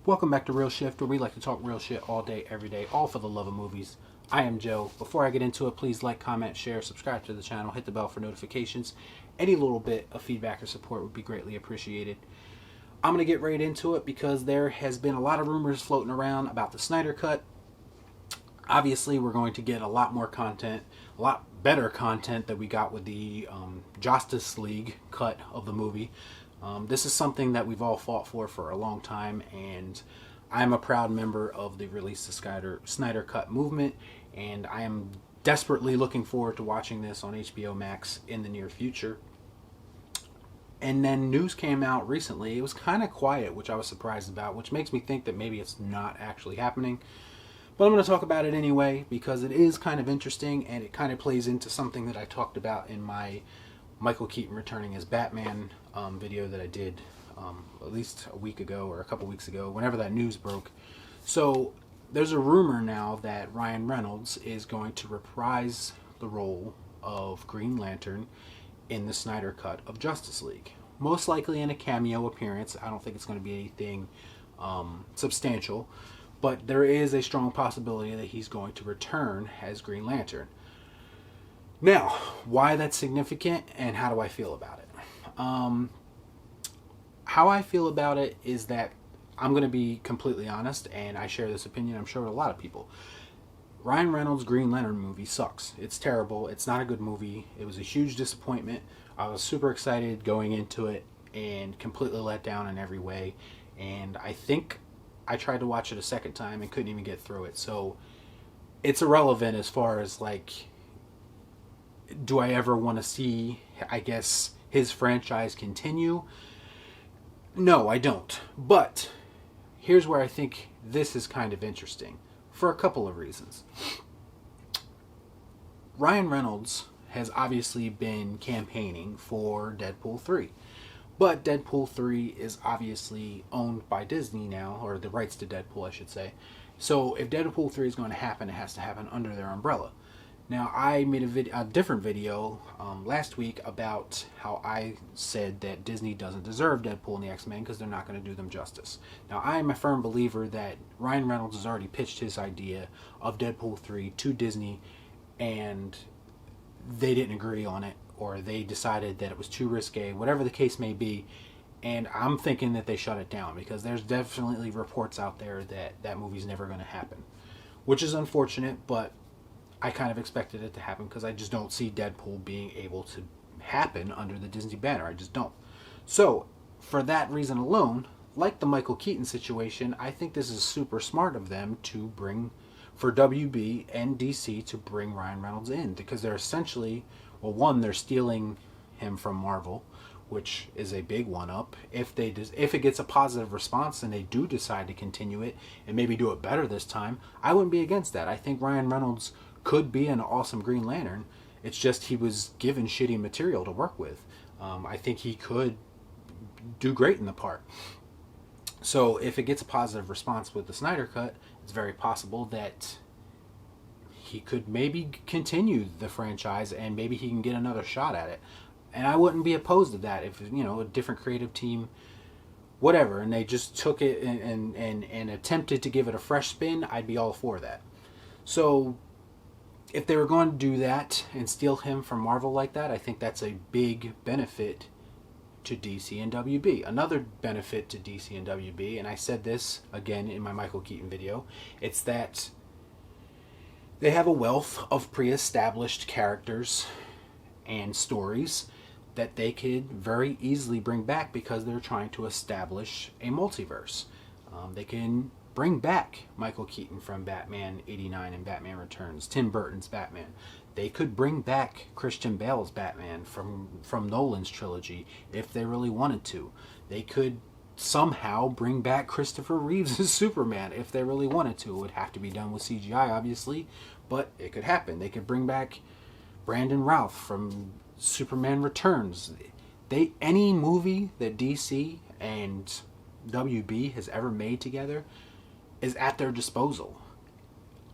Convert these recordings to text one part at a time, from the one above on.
Welcome back to Real Shift, where we like to talk real shit all day, every day, all for the love of movies. I am Joe. Before I get into it, please like, comment, share, subscribe to the channel, hit the bell for notifications. Any little bit of feedback or support would be greatly appreciated. I'm going to get right into it because there has been a lot of rumors floating around about the Snyder Cut. Obviously, we're going to get a lot more content, a lot better content that we got with the Justice League cut of the movie. This is something that we've all fought for a long time, and I'm a proud member of the Release the Snyder Cut movement, and I am desperately looking forward to watching this on HBO Max in the near future. And then news came out recently. It was kind of quiet, which I was surprised about, which makes me think that maybe it's not actually happening. But I'm going to talk about it anyway because it is kind of interesting, and it kind of plays into something that I talked about in my Michael Keaton returning as Batman video that I did at least a week ago or a couple weeks ago, whenever that news broke. So there's a rumor now that Ryan Reynolds is going to reprise the role of Green Lantern in the Snyder Cut of Justice League. Most likely in a cameo appearance. I don't think it's going to be anything substantial, but there is a strong possibility that he's going to return as Green Lantern. Now, why that's significant and how do I feel about it? How I feel about it is that I'm going to be completely honest, and I share this opinion, I'm sure, with a lot of people. Ryan Reynolds' Green Lantern movie sucks. It's terrible. It's not a good movie. It was a huge disappointment. I was super excited going into it and completely let down in every way. And I think I tried to watch it a second time and couldn't even get through it. So it's irrelevant as far as, like, do I ever want to see, I guess, his franchise continue? No, I don't. But here's where I think this is kind of interesting for a couple of reasons. Ryan Reynolds has obviously been campaigning for Deadpool 3. But Deadpool 3 is obviously owned by Disney now, or the rights to Deadpool, I should say. So if Deadpool 3 is going to happen, it has to happen under their umbrella. Now, I made a different video last week about how I said that Disney doesn't deserve Deadpool and the X-Men because they're not going to do them justice. Now, I am a firm believer that Ryan Reynolds has already pitched his idea of Deadpool 3 to Disney, and they didn't agree on it, or they decided that it was too risque, whatever the case may be. And I'm thinking that they shut it down because there's definitely reports out there that that movie's never going to happen, which is unfortunate, but I kind of expected it to happen because I just don't see Deadpool being able to happen under the Disney banner. I just don't. So, for that reason alone, like the Michael Keaton situation, I think this is super smart of them to bring, for WB and DC to bring Ryan Reynolds in, because they're essentially, well, one, they're stealing him from Marvel, which is a big one-up. If it gets a positive response and they do decide to continue it and maybe do it better this time, I wouldn't be against that. I think Ryan Reynolds could be an awesome Green Lantern. It's just he was given shitty material to work with. I think he could do great in the part. So if it gets a positive response with the Snyder Cut, it's very possible that he could maybe continue the franchise and maybe he can get another shot at it. And I wouldn't be opposed to that if, you know, a different creative team, whatever, and they just took it and attempted to give it a fresh spin, I'd be all for that. So if they were going to do that and steal him from Marvel like that, I think that's a big benefit to DC and WB. Another benefit to DC and WB, and I said this again in my Michael Keaton video, it's that they have a wealth of pre-established characters and stories that they could very easily bring back because they're trying to establish a multiverse. They can bring back Michael Keaton from Batman 89 and Batman Returns, Tim Burton's Batman. They could bring back Christian Bale's Batman from Nolan's trilogy if they really wanted to. They could somehow bring back Christopher Reeves' Superman if they really wanted to. It would have to be done with CGI, obviously, but it could happen. They could bring back Brandon Routh from Superman Returns. Any movie that DC and WB has ever made together is at their disposal.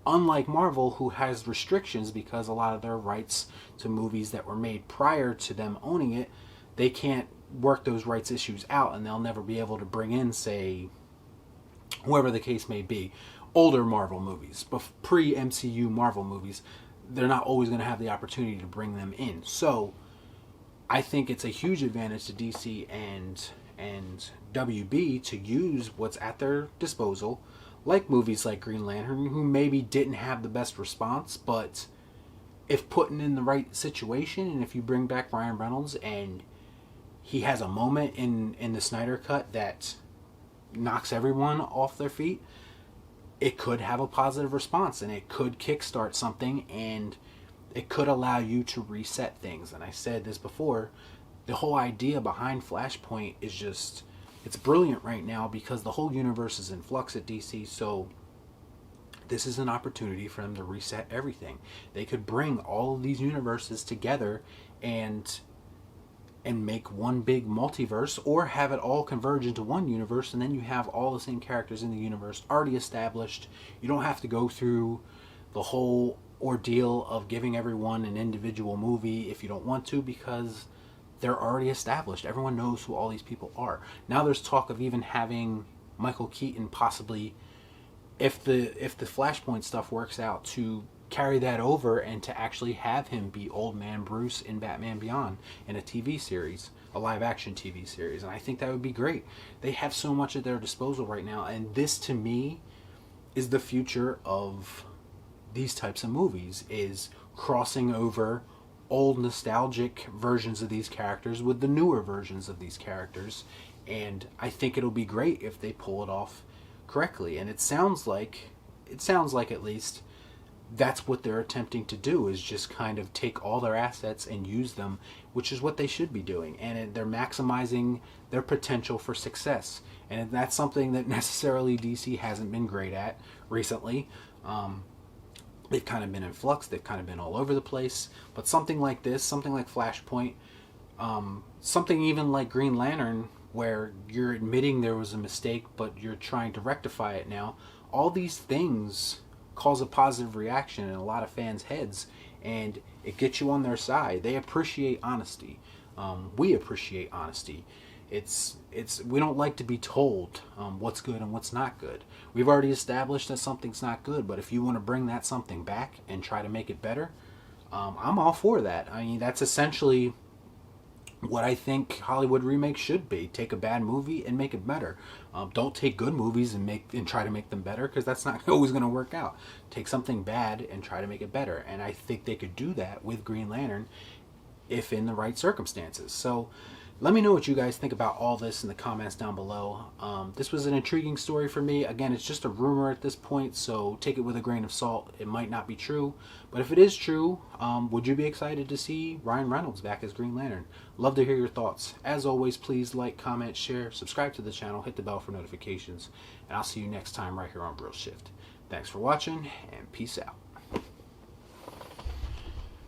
Unlike Marvel, who has restrictions because a lot of their rights to movies that were made prior to them owning it, they can't work those rights issues out, and they'll never be able to bring in, say, whoever the case may be, older Marvel movies, but pre-MCU Marvel movies, they're not always going to have the opportunity to bring them in. So I think it's a huge advantage to DC and WB to use what's at their disposal, like movies like Green Lantern, who maybe didn't have the best response, but if put in the right situation, and if you bring back Ryan Reynolds and he has a moment in the Snyder cut that knocks everyone off their feet, it could have a positive response, and it could kickstart something, and it could allow you to reset things. And I said this before, the whole idea behind Flashpoint is just, it's brilliant right now because the whole universe is in flux at DC. So this is an opportunity for them to reset everything. They could bring all of these universes together and make one big multiverse, or have it all converge into one universe, and then you have all the same characters in the universe already established. You don't have to go through the whole ordeal of giving everyone an individual movie if you don't want to, because they're already established. Everyone knows who all these people are. Now there's talk of even having Michael Keaton possibly, if the Flashpoint stuff works out, to carry that over and to actually have him be Old Man Bruce in Batman Beyond in a TV series, a live action TV series. And I think that would be great. They have so much at their disposal right now, and this to me is the future of these types of movies, is crossing over old nostalgic versions of these characters with the newer versions of these characters. And I think it'll be great if they pull it off correctly. And it sounds like at least that's what they're attempting to do, is just kind of take all their assets and use them, which is what they should be doing. And they're maximizing their potential for success. And that's something that necessarily DC hasn't been great at recently. They've kind of been in flux. They've kind of been all over the place. But something like this, something like Flashpoint, something even like Green Lantern, where you're admitting there was a mistake, but you're trying to rectify it now. All these things cause a positive reaction in a lot of fans' heads, and it gets you on their side. They appreciate honesty. We appreciate honesty. We don't like to be told what's good and what's not good. We've already established that something's not good, but if you want to bring that something back and try to make it better, I'm all for that. I mean, that's essentially what I think Hollywood remakes should be. Take a bad movie and make it better. Don't take good movies and try to make them better, because that's not always going to work out. Take something bad and try to make it better. And I think they could do that with Green Lantern if in the right circumstances. So let me know what you guys think about all this in the comments down below. This was an intriguing story for me. Again, it's just a rumor at this point, so take it with a grain of salt. It might not be true, but if it is true, would you be excited to see Ryan Reynolds back as Green Lantern? Love to hear your thoughts. As always, please like, comment, share, subscribe to the channel, hit the bell for notifications, and I'll see you next time right here on Real Shift. Thanks for watching, and peace out.